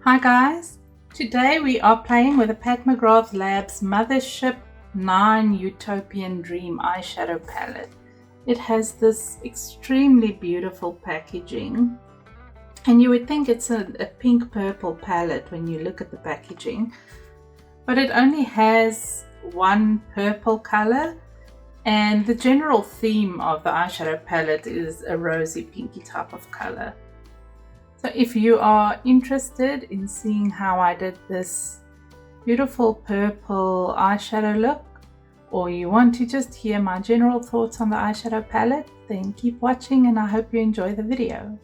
Hi guys, today we are playing with the Pat McGrath Labs Mothership 9 Utopian Dream eyeshadow palette. It has this extremely beautiful packaging, and you would think it's a pink purple palette when you look at the packaging, but it only has one purple color, and the general theme of the eyeshadow palette is a rosy pinky type of color. So if you are interested in seeing how I did this beautiful purple eyeshadow look, or you want to just hear my general thoughts on the eyeshadow palette, then keep watching and I hope you enjoy the video.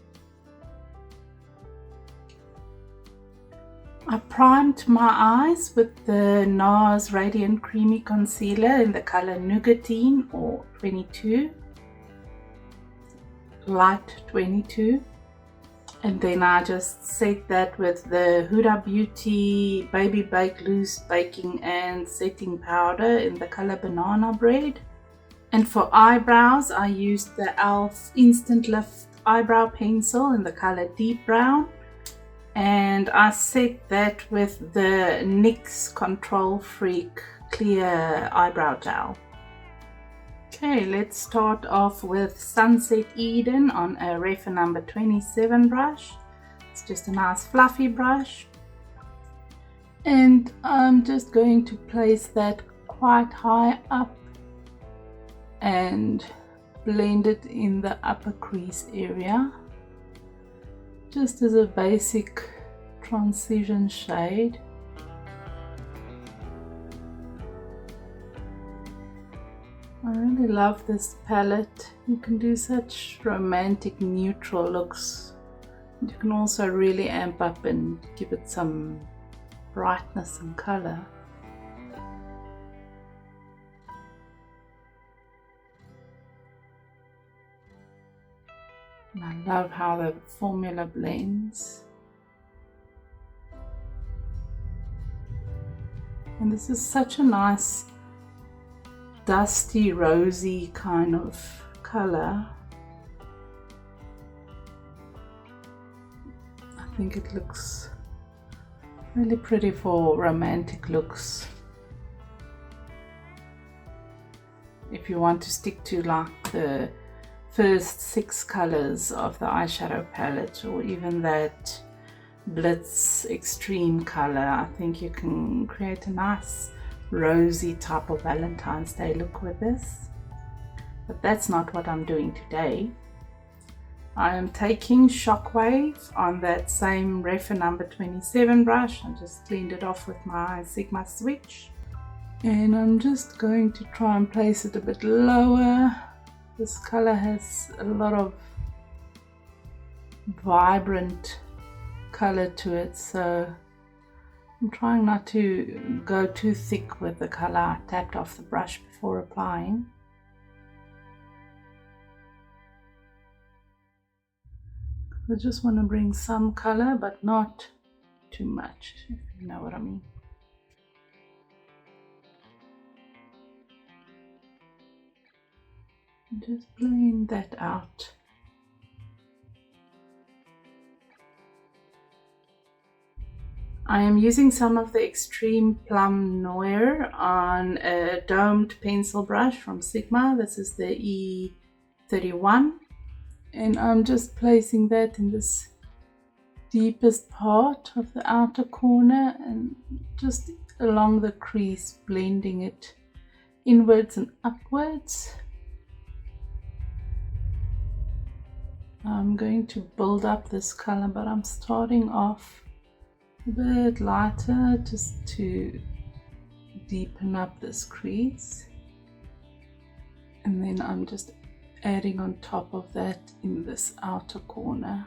I primed my eyes with the NARS Radiant Creamy Concealer in the color Nougatine or 22, light 22. And then I just set that with the Huda Beauty Baby Bake Loose Baking and Setting Powder in the color Banana Bread. And for eyebrows, I used the e.l.f. Instant Lift Eyebrow Pencil in the color Deep Brown. And I set that with the NYX Control Freak Clear Eyebrow Gel. Okay, let's start off with Sunset Eden on a Refa number 27 brush. It's just a nice fluffy brush. And I'm just going to place that quite high up and blend it in the upper crease area, just as a basic transition shade. I really love this palette. You can do such romantic neutral looks. You can also really amp up and give it some brightness and color. And I love how the formula blends. And this is such a nice dusty, rosy kind of color. I think it looks really pretty for romantic looks. If you want to stick to like the first 6 colors of the eyeshadow palette, or even that Blitz Extreme color, I think you can create a nice rosy type of Valentine's Day look with this. But that's not what I'm doing today. I am taking Shockwave on that same Refa number 27 brush and just cleaned it off with my Sigma switch. And I'm just going to try and place it a bit lower. This color has a lot of vibrant color to it, so I'm trying not to go too thick with the color I tapped off the brush before applying. I just want to bring some color, but not too much, if you know what I mean. Just blend that out. I am using some of the Extreme Plum Noir on a domed pencil brush from Sigma. This is the E31. And I'm just placing that in this deepest part of the outer corner and just along the crease, blending it inwards and upwards. I'm going to build up this color, but I'm starting off a bit lighter just to deepen up this crease, and then I'm just adding on top of that in this outer corner.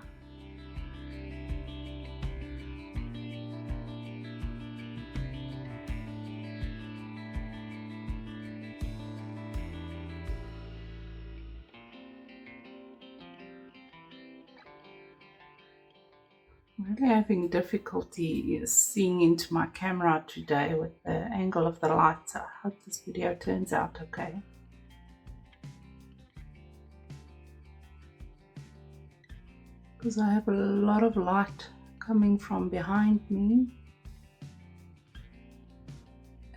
I'm really having difficulty seeing into my camera today with the angle of the light, so I hope this video turns out okay. Because I have a lot of light coming from behind me.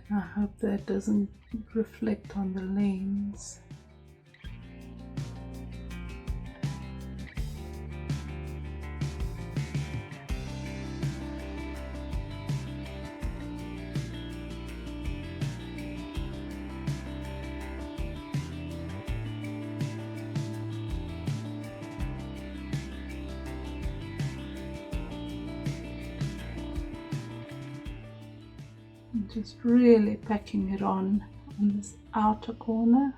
And I hope that doesn't reflect on the lens. Just really packing it on this outer corner,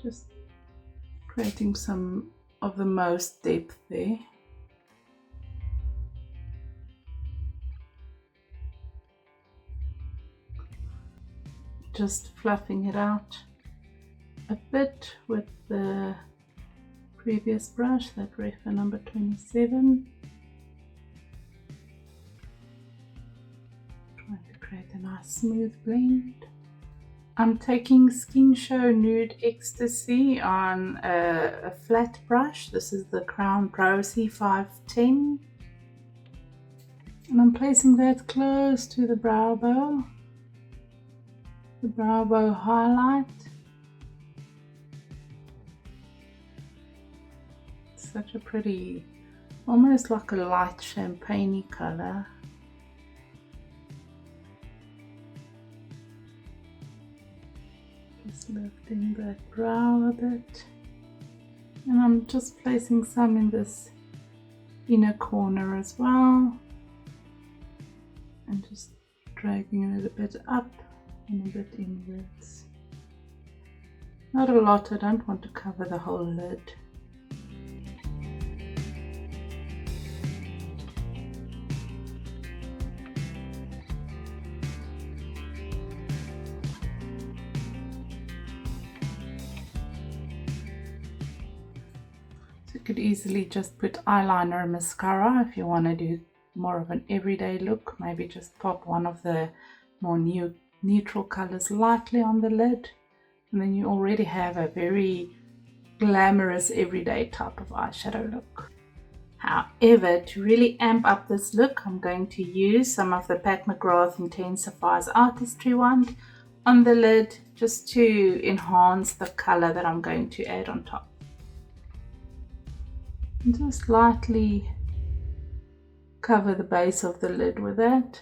just creating some of the most depth there. Just fluffing it out a bit with the previous brush, that Refa number 27. Create a nice smooth blend. I'm taking Skin Show Nude Ecstasy on a flat brush. This is the Crown Pro C510. And I'm placing that close to the brow bow. The brow bow highlight. It's such a pretty, almost like a light champagne-y color. Just lifting that brow a bit, and I'm just placing some in this inner corner as well, and just dragging it a bit up and a bit inwards. Not a lot, I don't want to cover the whole lid. You could easily just put eyeliner and mascara if you want to do more of an everyday look. Maybe just pop one of the more neutral colors lightly on the lid, and then you already have a very glamorous everyday type of eyeshadow look. However, to really amp up this look, I'm going to use some of the Pat McGrath Intensifies Artistry wand on the lid, just to enhance the color that I'm going to add on top. And just lightly cover the base of the lid with that.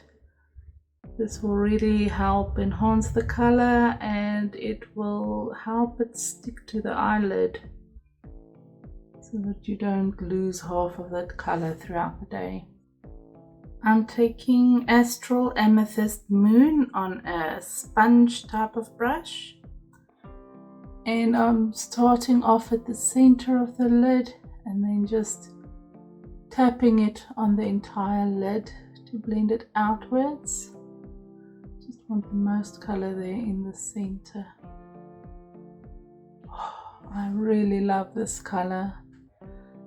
This will really help enhance the color, and it will help it stick to the eyelid so that you don't lose half of that color throughout the day. I'm taking Astral Amethyst Moon on a sponge type of brush, and I'm starting off at the center of the lid and then just tapping it on the entire lid to blend it outwards. Just want the most color there in the center. I really love this color.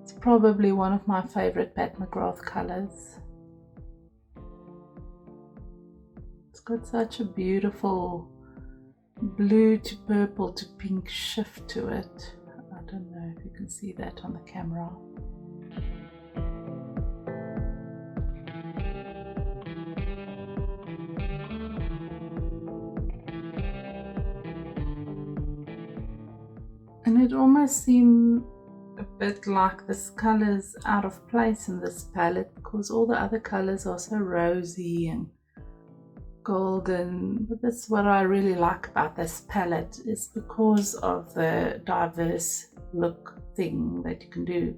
It's probably one of my favorite Pat McGrath colors. It's got such a beautiful blue to purple to pink shift to it. I don't know if you can see that on the camera. And it almost seemed a bit like this color's out of place in this palette, because all the other colors are so rosy and golden. But that's what I really like about this palette, is because of the diverse look thing that you can do.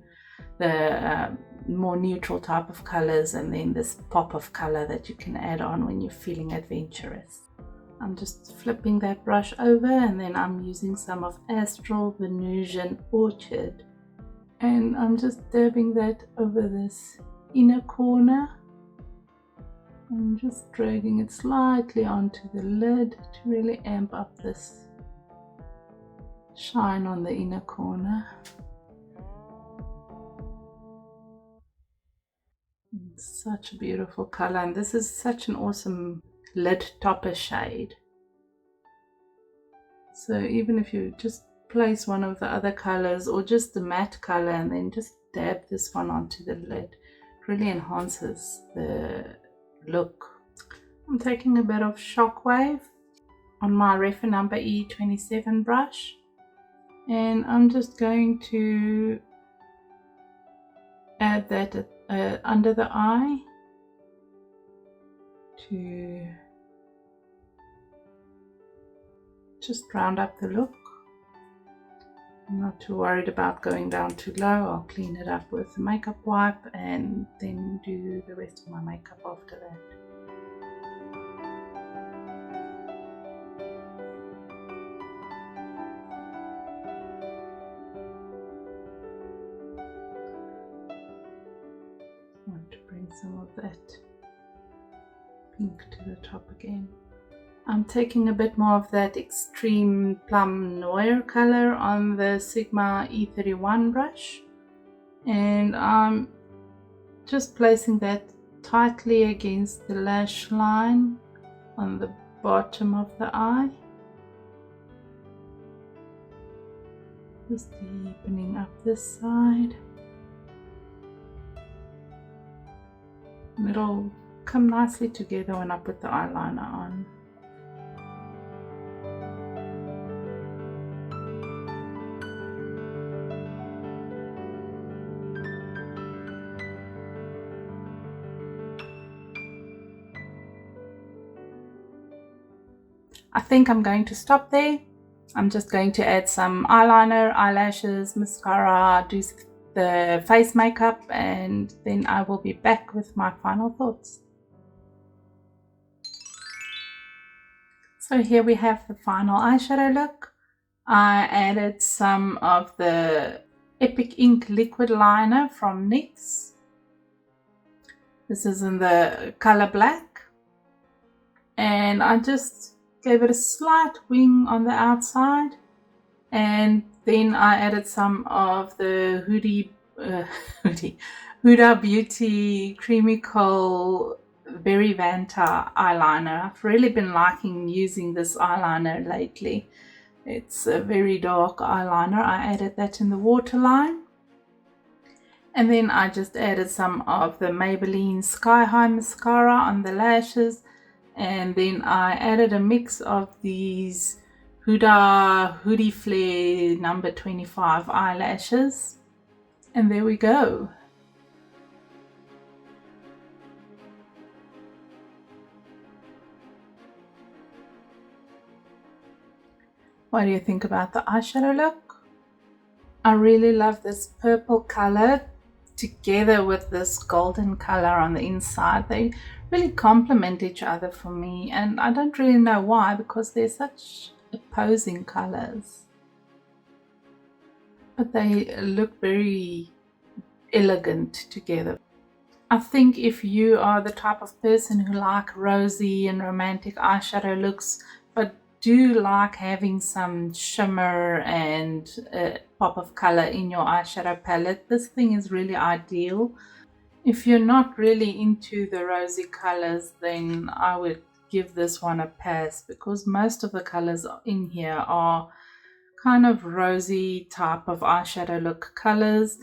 The more neutral type of colors, and then this pop of color that you can add on when you're feeling adventurous. I'm just flipping that brush over, and then I'm using some of Astral Venusian Orchid, and I'm just dabbing that over this inner corner. I'm just dragging it slightly onto the lid to really amp up this shine on the inner corner. It's such a beautiful color, and this is such an awesome lid topper shade. So even if you just place one of the other colors or just the matte color and then just dab this one onto the lid, really enhances the look. I'm taking a bit of Shockwave on my Refer number E27 brush, and I'm just going to add that under the eye to just round up the look. I'm not too worried about going down too low. I'll clean it up with a makeup wipe and then do the rest of my makeup after that. I want to bring some of that pink to the top again. I'm taking a bit more of that extreme plum noir color on the Sigma E31 brush, and I'm just placing that tightly against the lash line on the bottom of the eye, just deepening up this side, and it'll come nicely together when I put the eyeliner on. I think I'm going to stop there. I'm just going to add some eyeliner, eyelashes, mascara, do the face makeup, and then I will be back with my final thoughts. So here we have the final eyeshadow look. I added some of the Epic Ink liquid liner from NYX. This is in the color black, and I just gave it a slight wing on the outside, and then I added some of the Huda Beauty Creamy Coal Berry Vanta eyeliner. I've really been liking using this eyeliner lately. It's a very dark eyeliner. I added that in the waterline, and then I just added some of the Maybelline Sky High mascara on the lashes. And then I added a mix of these Huda Hoodie Flare number 25 eyelashes. And there we go. What do you think about the eyeshadow look? I really love this purple color together with this golden color on the inside. They really complement each other for me, and I don't really know why, because they're such opposing colors, but they look very elegant together. I think if you are the type of person who like rosy and romantic eyeshadow looks but do like having some shimmer and a pop of color in your eyeshadow palette, this thing is really ideal. If you're not really into the rosy colors, then I would give this one a pass, because most of the colors in here are kind of rosy type of eyeshadow look colors.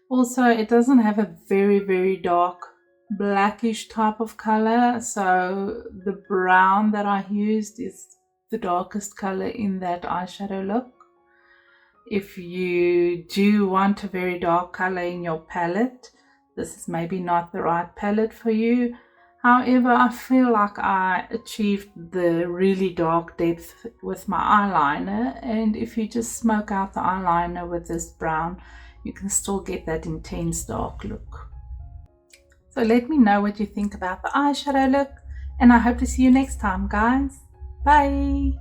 Also, it doesn't have a very dark blackish type of color, so the brown that I used is the darkest color in that eyeshadow look. If you do want a very dark color in your palette, this is maybe not the right palette for you. However, I feel like I achieved the really dark depth with my eyeliner, and if you just smoke out the eyeliner with this brown, you can still get that intense dark look. So let me know what you think about the eyeshadow look, and I hope to see you next time, guys. Bye!